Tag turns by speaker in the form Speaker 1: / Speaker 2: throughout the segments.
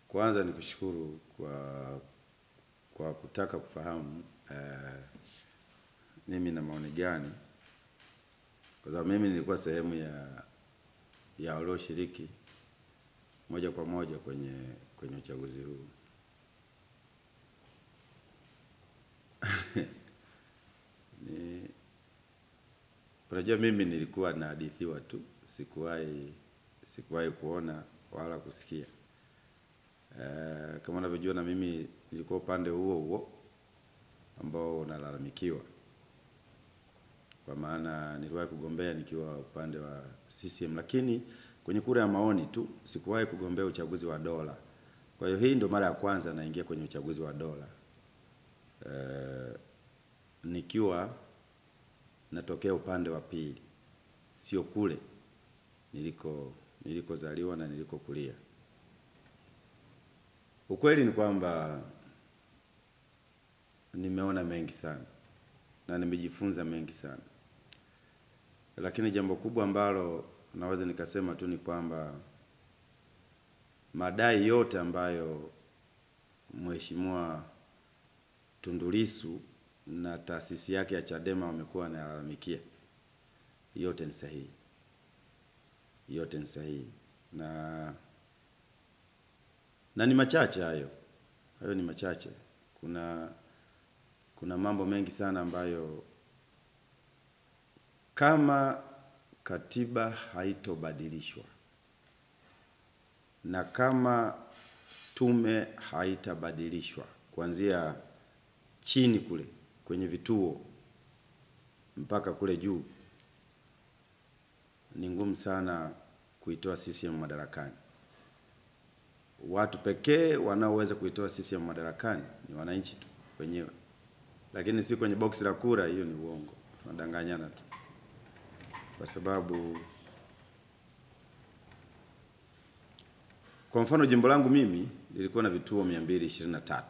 Speaker 1: Kwanza ni kushukuru kwa kutaka kufahamu mimi na maoni gani, kwa sababu mimi nilikuwa sehemu ya walioshiriki moja kwa moja kwenye uchaguzi huu. Unajua mimi nilikuwa nahadithiwa tu, sikuwahi kuona wala kusikia. Kama unavyojua na mimi nilikuwa upande huo ambao unalalamikiwa. Kwa maana niliwahi kugombea nikiwa upande wa CCM, lakini kwenye kura ya maoni tu, sikuwahi kugombea uchaguzi wa dola. Kwa hiyo hii ndio mara ya kwanza naingia kwenye uchaguzi wa dola. Nikiwa natokea upande wa pili, sio kule nilikozaliwa na nilikokulia. Ukweli ni kwamba nimeona mengi sana na nimejifunza mengi sana. Lakini jambo kubwa ambalo naweza nikasema tu ni kwamba madai yote ambayo Mheshimiwa Tundu Lissu na taasisi yake ya Chadema wamekuwa wanalalamikia, yote ni sahihi. Yote ni sahihi. Na ni machache hayo. Hayo ni machache. Kuna mambo mengi sana ambayo kama katiba haitobadilishwa na kama tume haitabadilishwa kuanzia chini kule kwenye vituo mpaka kule juu, ni ngumu sana kuitoa CCM madarakani. Watu pekee wanaoweza kuitoa CCM madarakani ni wananchi tu wenyewe. Lakini si kwenye box la kura, hiyo ni uongo. Tunadanganyana tu. Kwa sababu kwa mfano jimbo langu mimi lilikuwa na vituo 223.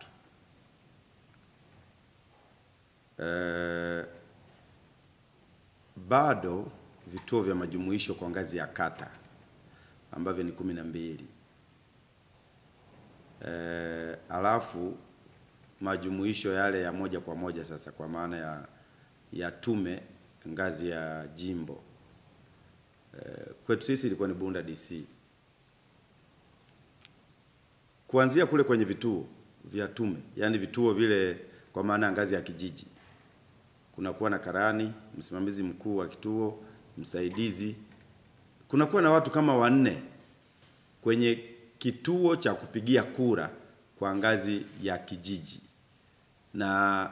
Speaker 1: Bado vituo vya majumuisho kwa ngazi ya kata ambavyo ni 12. Alafu majumuisho yale ya moja kwa moja sasa kwa maana ya tume ngazi ya jimbo. Kwetu sisi ilikuwa ni Bunda DC. Kuanzia kule kwenye vituo vya tume, yani vituo vile kwa maana ngazi ya kijiji, kunakuwa na karani, msimamizi mkuu wa kituo, msaidizi. Kunakuwa na watu kama 4 kwenye kituo cha kupigia kura kwa ngazi ya kijiji. Na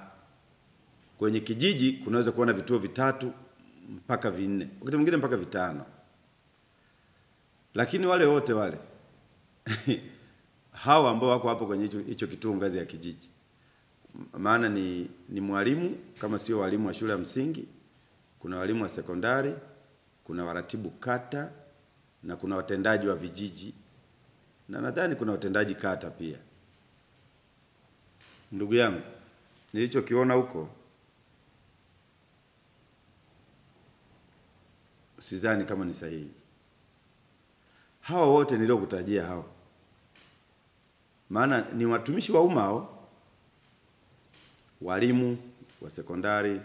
Speaker 1: kwenye kijiji kunaweza kuwa na vituo 3 mpaka 4, wakati mwingine mpaka 5. Lakini wale wote wale hawa ambao wako hapo kwenye hicho kituo ngazi ya kijiji, maana ni mwalimu kama sio walimu wa shule ya msingi, kuna walimu wa sekondari, kuna waratibu kata, na kuna watendaji wa vijiji, na nadhani kuna watendaji kata pia. Ndugu yangu, nilichokiona huko sidhani kama ni sahihi. Hao wote niliokutajia hao, maana ni watumishi wa umma hao, walimu wa sekondari,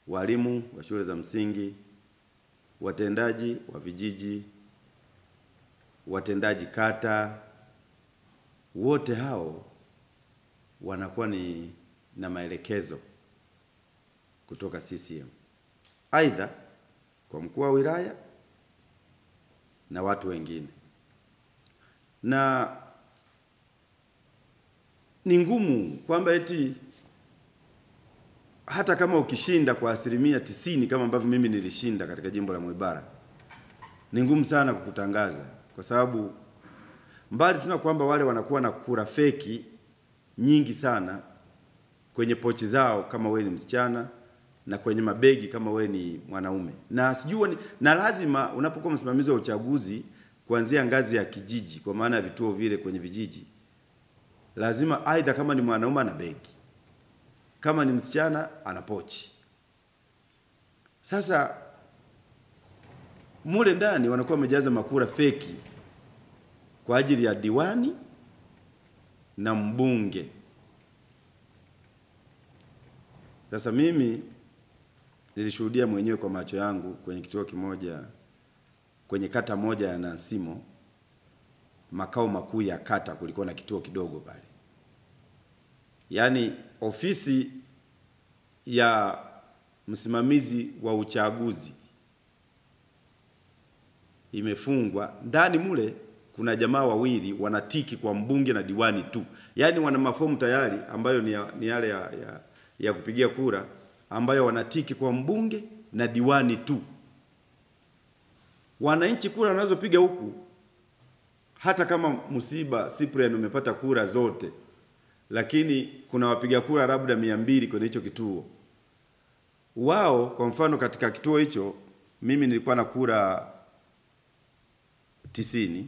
Speaker 1: walimu wa shule za msingi, watendaji wa vijiji, watendaji kata, wote hao wanakuwa na maelekezo kutoka CCM. Aidha kwa mkuu wa wilaya na watu wengine. Na ni ngumu kwamba eti hata kama ukishinda kwa 90% kama ambavyo mimi nilishinda katika jimbo la Mwibara, ni ngumu sana kukutangaza, kwa sababu mbali tuna kwamba wale wanakuwa na kura feki nyingi sana kwenye pochi zao kama we ni msichana, na kwenye mabegi kama we ni mwanaume. Na sijui na lazima unapokuwa msimamizi wa uchaguzi kuanzia ngazi ya kijiji, kwa maana ya vituo vile kwenye vijiji, lazima aidha kama ni mwanaume ana begi, kama ni msichana ana pochi. Sasa mule ndani wanakuwa wamejaza makura feki kwa ajili ya diwani na mbunge. Sasa mimi nilishuhudia mwenyewe kwa macho yangu kwenye kituo kimoja, kwenye kata moja ya Nansimo, makao makuu ya kata, kulikuwa na kituo kidogo pale. Yaani ofisi ya msimamizi wa uchaguzi imefungwa, ndani mule kuna jamaa wawili wanatiki kwa mbunge na diwani tu. Yaani wana mafomu tayari ambayo ni yale ya kupigia kura, ambayo wanatiki kwa mbunge na diwani tu. Wananchi kura wanazopiga huku, hata kama msiba Cyprian umepata kura zote, lakini kuna wapiga kura labda 200 kwenye hicho kituo. Wao kwa mfano katika kituo hicho mimi nilikuwa na kura 90,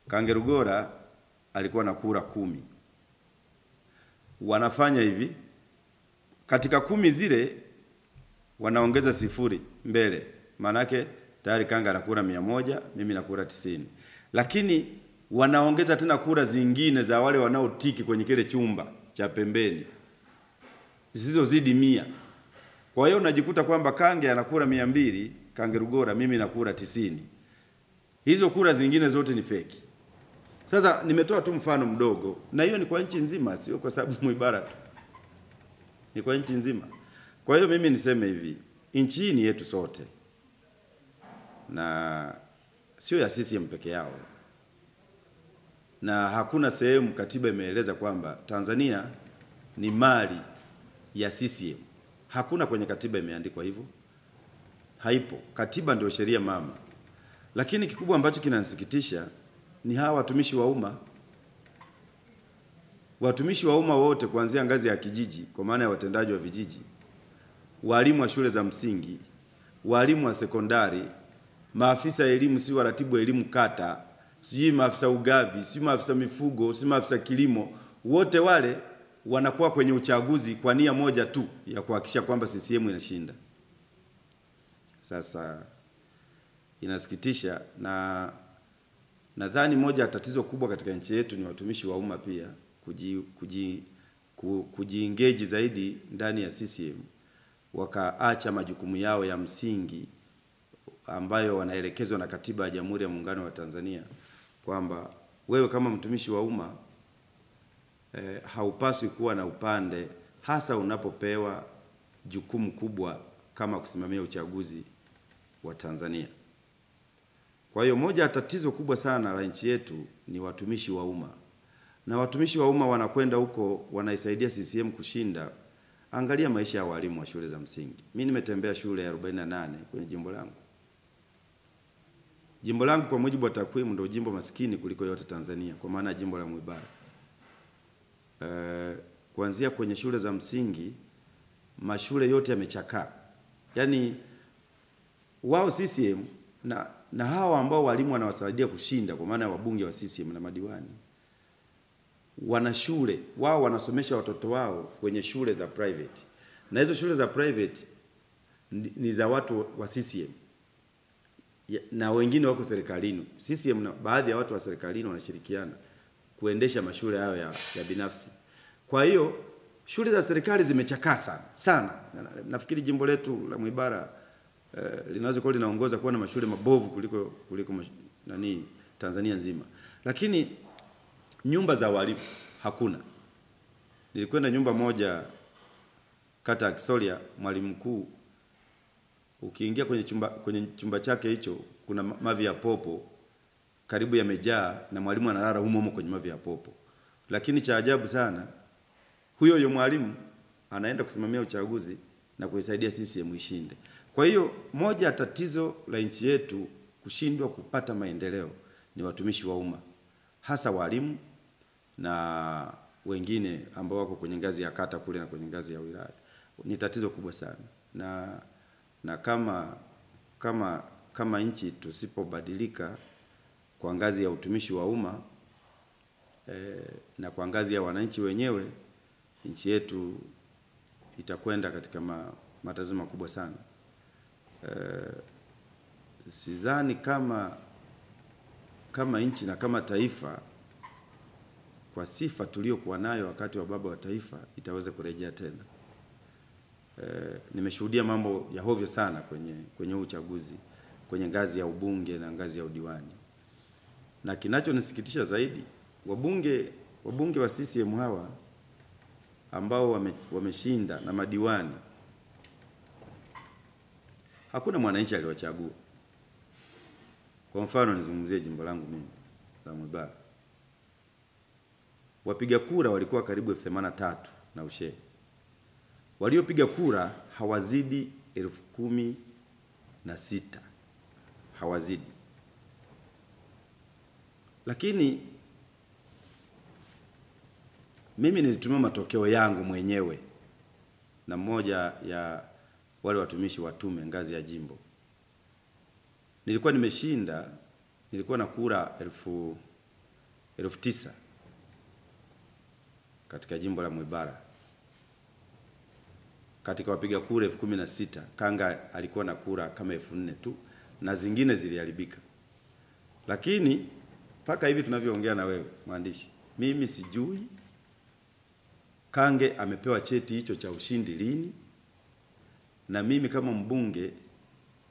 Speaker 1: Kangerugora alikuwa na kura 10. Wanafanya hivi, katika 10 zile wanaongeza 0 mbele. Maana yake tayari Kanga na kura 100, mimi na kura 90. Lakini wanaongeza tena kura zingine za wale wanaotiki kwenye kile chumba cha pembeni, zisizozidi 100. Kwa hiyo unajikuta kwamba Kange ana kura 200, Kangerugora, mimi na kura 90. Hizo kura zingine zote ni feki. Sasa nimetoa tu mfano mdogo, na hiyo ni kwa nchi nzima, sio kwa sababu Mwibara tu. Ni kwa nchi nzima. Kwa hiyo mimi niseme hivi, nchi hii ni yetu sote. Na sio ya CCM peke yao. Na hakuna sehemu katiba imeeleza kwamba Tanzania ni mali ya CCM. Hakuna kwenye katiba imeandikwa hivyo. Haipo. Katiba ndio sheria mama. Lakini kikubwa ambacho kinanisikitisha ni hawa watumishi wa umma. Watumishi wa umma wote kuanzia ngazi ya kijiji, kwa maana ya watendaji wa vijiji, walimu wa shule za msingi, walimu wa sekondari, maafisa elimu, si waratibu elimu kata, sijui maafisa ugavi, si maafisa mifugo, si maafisa kilimo, wote wale wanakuwa kwenye uchaguzi kwa nia moja tu ya kuhakikisha kwamba CCM inashinda. Sasa inasikitisha, na nadhani moja ya tatizo kubwa katika nchi yetu ni watumishi wa umma pia kujiengage zaidi ndani ya CCM, wakaacha majukumu yao ya msingi ambayo wanaelekezwa na katiba ya Jamhuri ya Muungano wa Tanzania, kwamba wewe kama mtumishi wa umma haupaswi kuwa na upande, hasa unapopewa jukumu kubwa kama kusimamia uchaguzi wa Tanzania. Kwa hiyo moja ya tatizo kubwa sana la nchi yetu ni watumishi wa umma. Na watumishi wa umma wanakwenda huko wanaisaidia CCM kushinda. Angalia maisha ya walimu wa shule za msingi. Mimi nimetembea shule 48 kwenye jimbo langu. Jimbo langu kwa mujibu wa takwimu ndio jimbo maskini kuliko yote Tanzania, kwa maana jimbo la Mwibara. Kuanzia kwenye shule za msingi, mashule yote yamechakaa. Yaani wao CCM na hawa ambao walimu wanawasaidia kushinda, kwa maana wabunge wa CCM na madiwani, wana shule, wao wanasomesha watoto wao kwenye shule za private. Na hizo shule za private ni za watu wa CCM. Na wengine wako serikalini. CCM na baadhi ya watu wa serikalini wanashirikiana kuendesha mashule hayo ya binafsi. Kwa hiyo shule za serikali zimechakaa sana. Nafikiri jimbo letu la Mwibara linaweza kuwa linaongoza kuwa na mashule mabovu kuliko Tanzania nzima. Lakini nyumba za walimu hakuna. Nilikwenda nyumba moja kata ya Kisolya, mwalimu mkuu, ukiingia kwenye chumba chake hicho kuna mavi ya popo karibu yamejaa, na mwalimu analala humo kwenye mavi ya popo. Lakini cha ajabu sana, huyo mwalimu anaenda kusimamia uchaguzi na kuisaidia CCM ishinde. Kwa hiyo moja ya tatizo la nchi yetu kushindwa kupata maendeleo ni watumishi wa umma, hasa walimu na wengine ambao wako kwenye ngazi ya kata kule na kwenye ngazi ya wilaya. Ni tatizo kubwa sana. Na kama nchi tusipobadilika kwa ngazi ya utumishi wa umma na kwa ngazi ya wananchi wenyewe, nchi yetu itakwenda katika matatizo makubwa sana. Sidhani kama nchi na kama taifa, kwa sifa tuliyokuwa nayo wakati wa baba wa taifa, itaweza kurejea tena. Nimeshuhudia mambo ya hovyo sana kwenye uchaguzi, kwenye ngazi ya ubunge na ngazi ya udiwani. Na kinachonisikitisha zaidi, wabunge wa CCM hawa ambao wameshinda na madiwani, hakuna mwananchi aliwachagua. Kwa mfano nizungumzie jimbo langu mimi la Mwibara. Wapiga kura walikuwa karibu 83 na ushe. Waliopiga kura hawazidi 16,000. Hawazidi. Lakini mimi nilitumia matokeo yangu mwenyewe na mmoja ya wale watumishi wa tume ngazi ya jimbo. Nilikuwa nimeshinda, nilikuwa na kura 9,000 katika jimbo la Mwibara. Katika wapiga kura 16,000, Kanga alikuwa na kura kama 4,000 tu na zingine ziliharibika. Lakini mpaka hivi tunavyoongea na wewe mwandishi, mimi sijui Kange amepewa cheti hicho cha ushindi lini, na mimi kama mbunge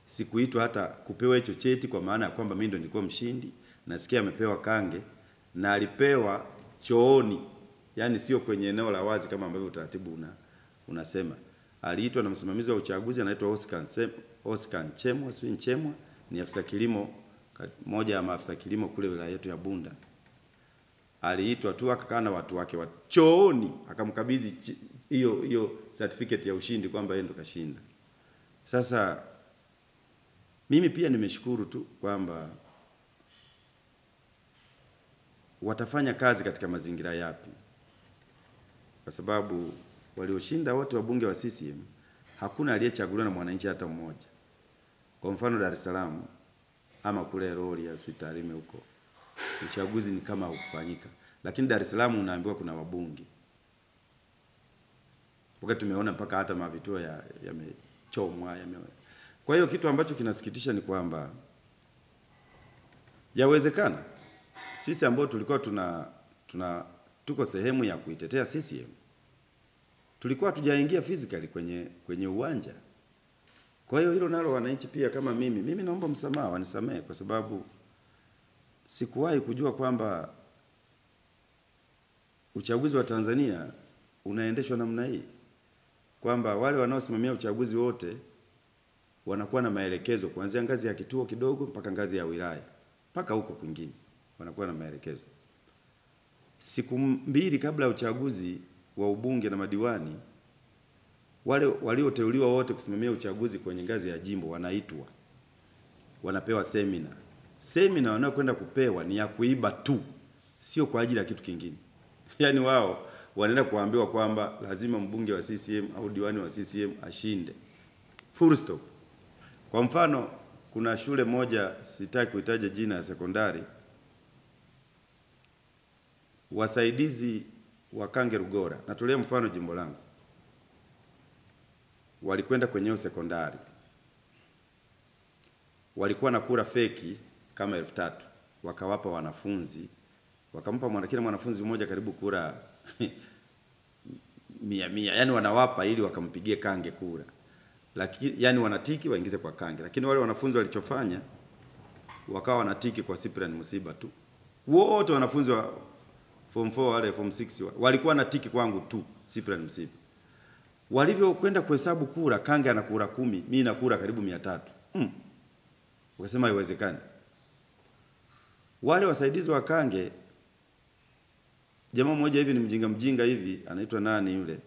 Speaker 1: sikuitwa hata kupewa hicho cheti, kwa maana ya kwamba mimi ndo nilikuwa mshindi. Nasikia amepewa Kange na alipewa chooni, yani sio kwenye eneo la wazi kama ambavyo utaratibu unasema. Aliitwa na msimamizi wa uchaguzi anaitwa Oscar Nchemwa, ni afisa kilimo, moja ya maafisa kilimo kule wilaya yetu ya Bunda. Aliitwa tu akakaa na watu wake wa chooni, akamkabidhi hiyo certificate ya ushindi kwamba yeye ndo kashinda. Sasa mimi pia nimeshukuru tu kwamba watafanya kazi katika mazingira yapi, kwa sababu walioshinda wote wabunge wa CCM hakuna aliyechaguliwa na mwananchi hata mmoja. Kwa mfano Dar es Salaam ama kule Rorya hospitalini huko, uchaguzi ni kama hukufanyika. Lakini Dar es Salaam unaambiwa kuna wabunge. Wakati tumeona mpaka hata mavituo yamechomwa. Kwa hiyo kitu ambacho kinasikitisha ni kwamba yawezekana sisi ambao tulikuwa tuko sehemu ya kuitetea CCM, tulikuwa tujaingia physically kwenye uwanja. Kwa hiyo hilo nalo wananchi pia kama mimi naomba msamaha, wanisamehe, kwa sababu sikuwahi kujua kwamba uchaguzi wa Tanzania unaendeshwa namna hii, kwamba wale wanaosimamia uchaguzi wote wanakuwa na maelekezo kuanzia ngazi ya kituo kidogo mpaka ngazi ya wilaya mpaka huko kwingine, wanakuwa na maelekezo. Siku 2 kabla ya uchaguzi wa ubunge na madiwani, wale walioteuliwa wote kusimamia uchaguzi kwenye ngazi ya jimbo wanaitwa, wanapewa semina wanayokwenda kupewa ni ya kuiba tu, sio kwa ajili ya kitu kingine. Yaani wao wanaenda kuambiwa kwamba lazima mbunge wa CCM au diwani wa CCM ashinde. Full stop. Kwa mfano, kuna shule moja, sitaki kuitaja jina, ya sekondari, wasaidizi wa Kange Rugora, natolea mfano jimbo langu, walikwenda kwenye sekondari, walikuwa na kura feki kama 3,000, wakawapa wanafunzi, wakampa kila mwanafunzi mmoja karibu kura 100, yani wanawapa ili wakampigie Kange kura. Lakini yani wanatiki waingize kwa Kange, lakini wale wanafunzi walichofanya wakawa wanatiki kwa Cyprian Musiba tu. Wote wanafunzi wa form 4 wale form 6 walikuwa wanatiki kwangu tu Cyprian Musiba. Walivyokwenda kuhesabu kura, Kange ana kura 10, mimi na kura karibu 300. Wakasema haiwezekani. Wale wasaidizi wa Kange, jamaa mmoja hivi ni mjinga hivi, anaitwa nani yule,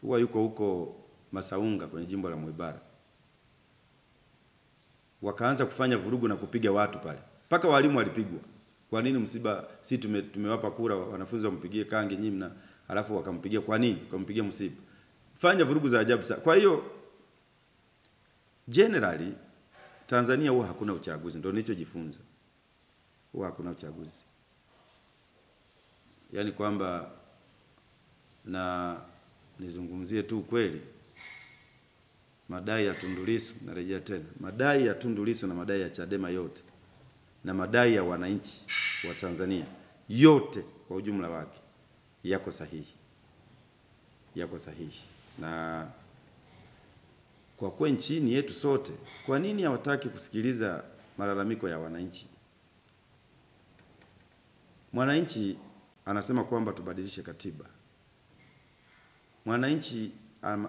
Speaker 1: huwa yuko huko Masaunga kwenye jimbo la Mwibara, wakaanza kufanya vurugu na kupiga watu pale. Mpaka walimu walipigwa. Kwa nini Musiba, si tumewapa kura wanafunzi wampigie Kange nyinyi, alafu wakampigia kwa nini? Wakampigia Musiba. Fanya vurugu za ajabu sana. Kwa hiyo generally Tanzania huwa hakuna uchaguzi, ndio nilichojifunza. Huwa hakuna uchaguzi. Yaani kwamba, na nizungumzie tu kweli, madai ya Tundu Lissu, narejea tena, madai ya Tundu Lissu na madai ya Chadema yote na madai ya wananchi wa Tanzania yote kwa ujumla wake yako sahihi. Yako sahihi. Na kwa kuwa nchini yetu sote, kwa nini hawataki kusikiliza malalamiko ya wananchi? Mwananchi anasema kwamba tubadilishe katiba. Mwananchi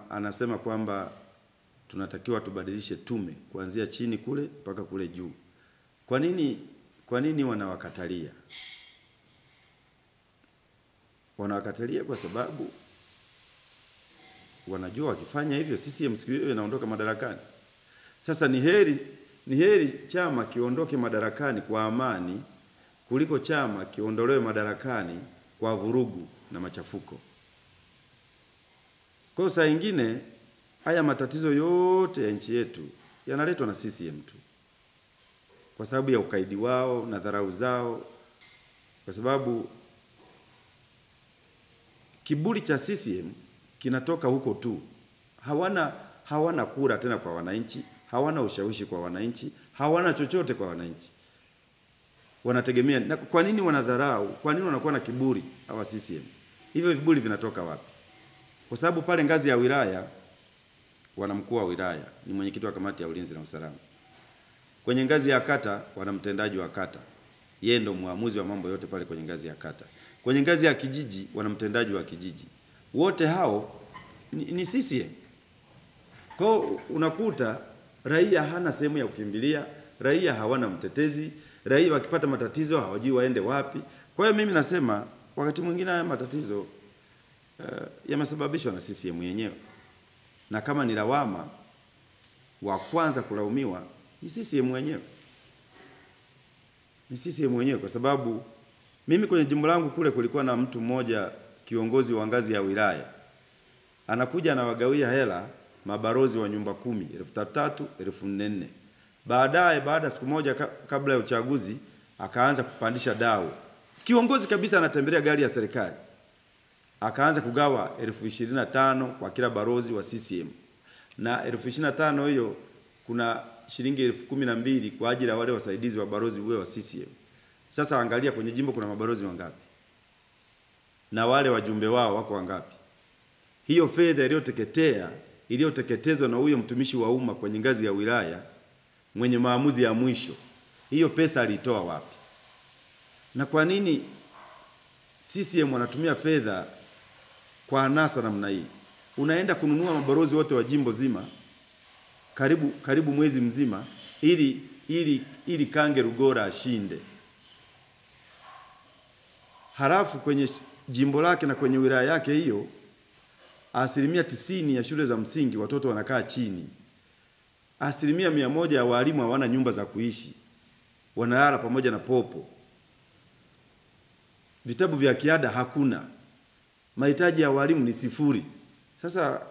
Speaker 1: anasema kwamba tunatakiwa tubadilishe tume kuanzia chini kule mpaka kule juu. Kwa nini wanawakatalia? Wanawakatalia kwa sababu wanajua wakifanya hivyo CCM siku hiyo inaondoka madarakani. Sasa ni heri chama kiondoke madarakani kwa amani kuliko chama kiondolewe madarakani kwa vurugu na machafuko. Kwa saa nyingine haya matatizo yote ya nchi yetu yanaletwa na CCM tu, kwa sababu ya ukaidi wao na dharau zao, kwa sababu kiburi cha CCM kinatoka huko tu. Hawana kura tena kwa wananchi, hawana ushawishi kwa wananchi, hawana chochote kwa wananchi. Wanategemea. Na kwa nini wanadharau? Kwa nini wanakuwa na kiburi hawa CCM? Hivyo viburi vinatoka wapi? Kwa sababu pale ngazi ya wilaya wana mkuu wa wilaya, ni mwenyekiti wa kamati ya ulinzi na usalama. Kwenye ngazi ya kata wana mtendaji wa kata. Yeye ndo muamuzi wa mambo yote pale kwenye ngazi ya kata. Kwenye ngazi ya kijiji wana mtendaji wa kijiji. Wote hao ni CCM. Kwa unakuta raia hana sehemu ya kukimbilia, raia hawana mtetezi, raia wakipata matatizo hawajui waende wapi. Kwa hiyo mimi nasema wakati mwingine haya matatizo yamesababishwa na CCM yenyewe. Na kama ni lawama, wa kwanza kulaumiwa ni CCM wenyewe. Ni CCM wenyewe, kwa sababu mimi kwenye jimbo langu kule kulikuwa na mtu mmoja, kiongozi wa ngazi ya wilaya. Anakuja anawagawia hela mabarozi wa nyumba 10, 3,000, 4,000. Baadaye baada siku moja kabla ya uchaguzi akaanza kupandisha dau. Kiongozi kabisa anatembelea gari ya serikali. Akaanza kugawa 25,000 kwa kila barozi wa CCM. Na 25,000 hiyo kuna shilingi 12,000 kwa ajili ya wale wasaidizi wa barozi uwe wa CCM. Sasa angalia kwenye jimbo kuna mabarozi wangapi? Na wale wajumbe wao wako wangapi? Hiyo fedha iliyoteketezwa na huyo mtumishi wa umma kwenye ngazi ya wilaya mwenye maamuzi ya mwisho, hiyo pesa alitoa wapi? Na kwa nini CCM wanatumia fedha kwa anasa namna hii? Unaenda kununua mabarozi wote wa jimbo zima karibu mwezi mzima ili Kange Rugora ashinde. Halafu kwenye jimbo lake na kwenye wilaya yake hiyo 90% ya shule za msingi watoto wanakaa chini. 100% ya walimu hawana nyumba za kuishi. Wanalala pamoja na popo. Vitabu vya kiada hakuna. Mahitaji ya walimu ni sifuri. Sasa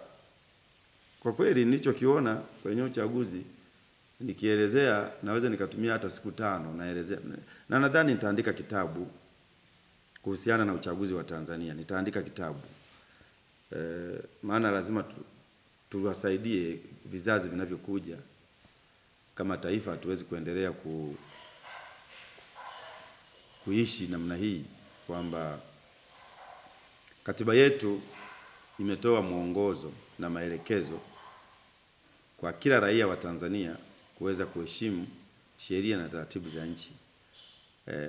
Speaker 1: kwa kweli nilichokiona kwenye uchaguzi nikielezea naweza nikatumia hata siku 5 naelezea. Na nadhani nitaandika kitabu kuhusiana na uchaguzi wa Tanzania. Nitaandika kitabu. Maana lazima tuwasaidie vizazi vinavyokuja. Kama taifa hatuwezi kuendelea kuishi namna hii, kwamba katiba yetu imetoa mwongozo na maelekezo kwa kila raia wa Tanzania kuweza kuheshimu sheria na taratibu za nchi.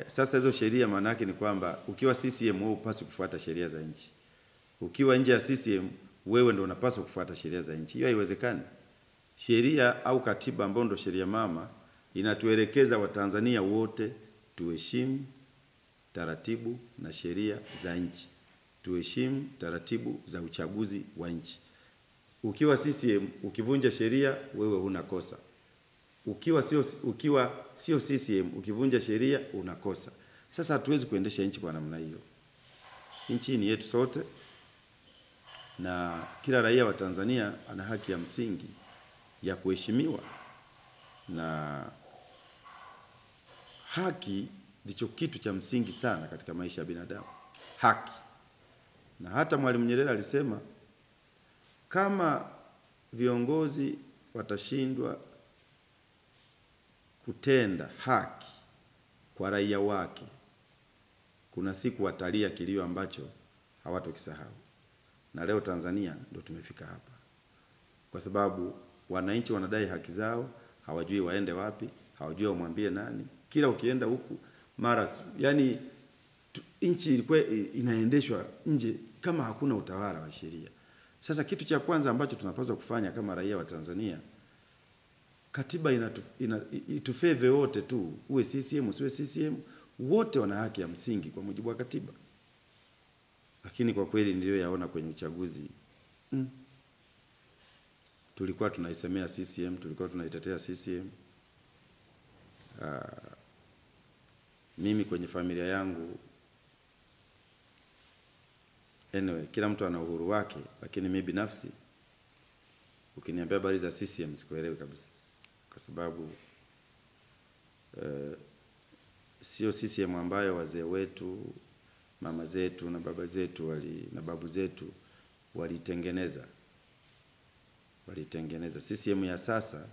Speaker 1: Sasa hizo sheria maana yake ni kwamba ukiwa CCM wewe hupaswi kufuata sheria za nchi. Ukiwa nje ya CCM wewe ndio unapaswa kufuata sheria za nchi. Hiyo haiwezekani. Sheria au katiba ambayo ndio sheria mama inatuelekeza Watanzania wote tuheshimu taratibu na sheria za nchi. Tuheshimu taratibu za uchaguzi wa nchi. Ukiwa CCM ukivunja sheria wewe huna kosa. Ukiwa sio CCM ukivunja sheria unakosa. Sasa hatuwezi kuendesha nchi kwa namna hiyo. Nchi ni yetu sote na kila raia wa Tanzania ana haki ya msingi ya kuheshimiwa, na haki ndicho kitu cha msingi sana katika maisha ya binadamu. Haki. Na hata Mwalimu Nyerere alisema kama viongozi watashindwa kutenda haki kwa raia wake, kuna siku watalia kilio ambacho hawatokisahau. Na leo Tanzania ndio tumefika hapa, kwa sababu wananchi wanadai haki zao, hawajui waende wapi, hawajui wamwambie nani. Kila ukienda huku mara, yani nchi ilikuwa inaendeshwa nje kama hakuna utawala wa sheria. Sasa kitu cha kwanza ambacho tunapaswa kufanya kama raia wa Tanzania, katiba itufeve wote tu, uwe CCM usiwe CCM, wote wana haki ya msingi kwa mujibu wa katiba. Lakini kwa kweli ndio yaona kwenye uchaguzi, tulikuwa tunaisemea CCM, tulikuwa tunaitetea CCM. Mimi kwenye familia yangu, anyway, kila mtu ana uhuru wake, lakini mimi binafsi ukiniambia habari za CCM sikuelewi kabisa, kwa sababu sio CCM ambayo wazee wetu, mama zetu na baba zetu na babu zetu walitengeneza. CCM ya sasa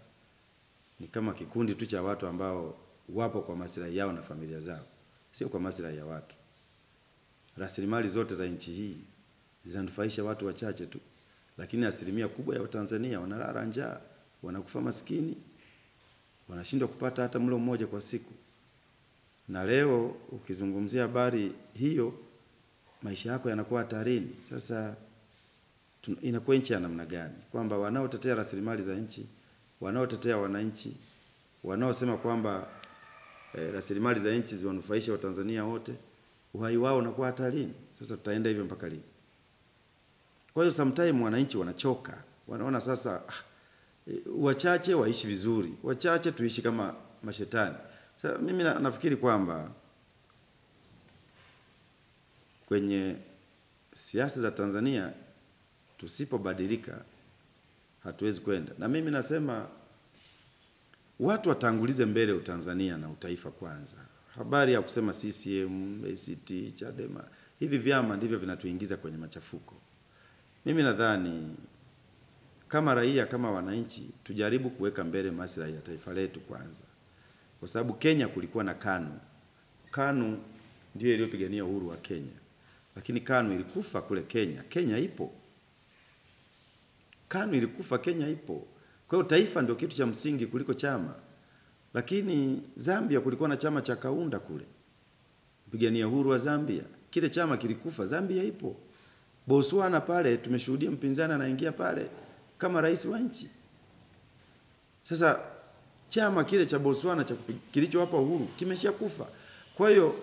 Speaker 1: ni kama kikundi tu cha watu ambao wapo kwa maslahi yao na familia zao, sio kwa maslahi ya watu. Rasilimali zote za nchi hii zinanufaisha watu wachache tu, lakini asilimia kubwa ya Watanzania wanalala njaa, wanakufa maskini, wanashindwa kupata hata mlo mmoja kwa siku. Na leo ukizungumzia habari hiyo, maisha yako yanakuwa hatarini. Sasa inakuwa nchi ya namna gani? Kwamba wanaotetea rasilimali za nchi, wanaotetea wananchi, wanaosema kwamba rasilimali za nchi ziwanufaisha Watanzania wote, uhai wao unakuwa hatarini. Sasa tutaenda hivyo mpaka lini? Kwa hiyo sometimes wananchi wanachoka. Wanaona sasa wachache waishi vizuri, wachache tuishi kama mashetani. Sasa mimi nafikiri kwamba kwenye siasa za Tanzania tusipobadilika hatuwezi kwenda. Na mimi nasema watu watangulize mbele utanzania na utaifa kwanza. Habari ya kusema CCM, ACT, Chadema, hivi vyama ndivyo vinatuingiza kwenye machafuko. Mimi nadhani kama raia, kama wananchi, tujaribu kuweka mbele maslahi ya taifa letu kwanza. Kwa sababu Kenya kulikuwa na KANU. KANU ndio iliyopigania uhuru wa Kenya. Lakini KANU ilikufa kule Kenya. Kenya ipo. KANU ilikufa, Kenya ipo. Kwa hiyo taifa ndio kitu cha msingi kuliko chama. Lakini Zambia kulikuwa na chama cha Kaunda kule, mpigania uhuru wa Zambia. Kile chama kilikufa, Zambia ipo. Botswana pale tumeshuhudia mpinzani anaingia pale kama rais wa nchi. Sasa chama kile cha Botswana kilichowapa uhuru kimeshakufa. Kwa hiyo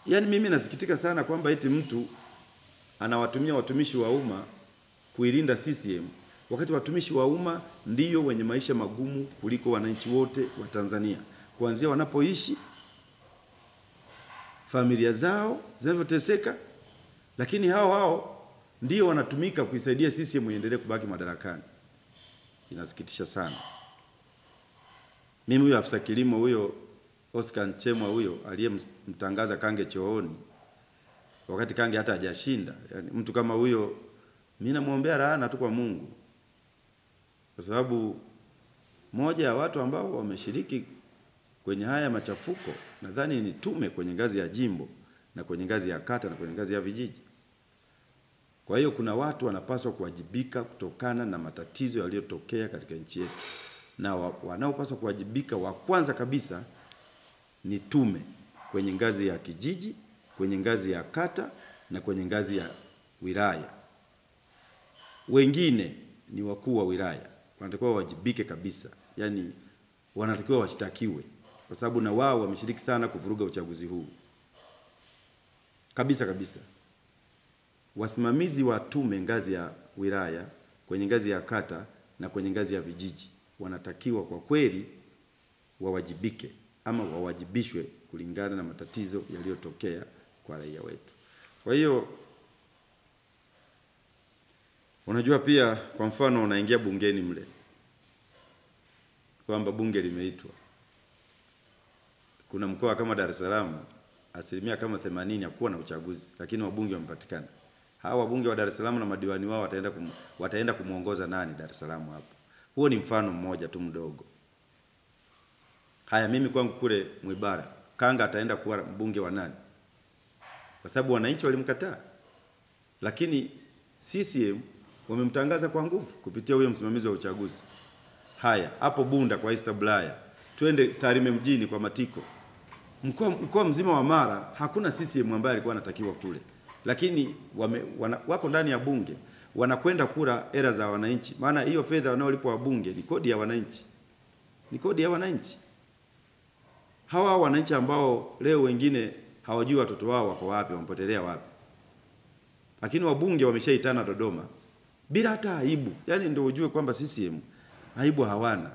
Speaker 1: yani mimi nasikitika sana kwamba eti mtu anawatumia watumishi wa umma kuilinda CCM, wakati watumishi wa umma ndio wenye maisha magumu kuliko wananchi wote wa Tanzania. Kuanzia wanapoishi, familia zao zinavyoteseka, lakini hao ndio wanatumika kuisaidia CCM iendelee kubaki madarakani. Inasikitisha sana. Mimi huyo afisa kilimo huyo Oscar Nchemwa huyo aliyemtangaza Kange chooni wakati Kange hata hajashinda, yani mtu kama huyo mimi namuombea laana tu kwa Mungu. Kwa sababu moja ya watu ambao wameshiriki kwenye haya machafuko nadhani ni tume kwenye ngazi ya jimbo na kwenye ngazi ya kata na kwenye ngazi ya vijiji. Kwa hiyo kuna watu wanapaswa kuwajibika kutokana na matatizo yaliyotokea katika nchi yetu. Na wanaopaswa kuwajibika wa kwanza kabisa ni tume kwenye ngazi ya kijiji, kwenye ngazi ya kata na kwenye ngazi ya wilaya. Wengine ni wakuu wa wilaya, wanatakiwa wajibike kabisa. Yani wanatakiwa washtakiwe kwa sababu na wao wameshiriki sana kuvuruga uchaguzi huu. Kabisa. Wasimamizi wa tume ngazi ya wilaya, kwenye ngazi ya kata na kwenye ngazi ya vijiji wanatakiwa kwa kweli wawajibike ama wawajibishwe kulingana na matatizo yaliyotokea kwa raia wetu. Kwa hiyo unajua pia kwa mfano unaingia bungeni mle kwamba bunge limeitwa. Kuna mkoa kama Dar es Salaam asilimia kama 80 hakuwa na uchaguzi, lakini wabunge wamepatikana. Hawa wabunge wa Dar es Salaam na madiwani wao wataenda kumuongoza nani Dar es Salaam hapo? Huo ni mfano mmoja tu mdogo. Haya, mimi kwangu kule Mwibara Makanga ataenda kuwa mbunge wa nani? Kwa sababu wananchi walimkataa. Lakini CCM wamemtangaza kwa nguvu kupitia huyo msimamizi wa uchaguzi. Haya, hapo Bunda kwa East Bulaya, twende Tarime mjini kwa Matiko. Mkoa mzima wa Mara hakuna CCM ambaye alikuwa anatakiwa kule. Lakini wako ndani ya bunge, wanakwenda kura hela za wananchi. Maana hiyo fedha wanaolipwa wabunge ni kodi ya wananchi. Ni kodi ya wananchi. Hawa wananchi ambao leo wengine hawajui watoto wao wako wapi, wamepotelea wapi. Lakini wabunge wameshaitana Dodoma bila hata aibu. Yaani ndio ujue kwamba CCM aibu hawana.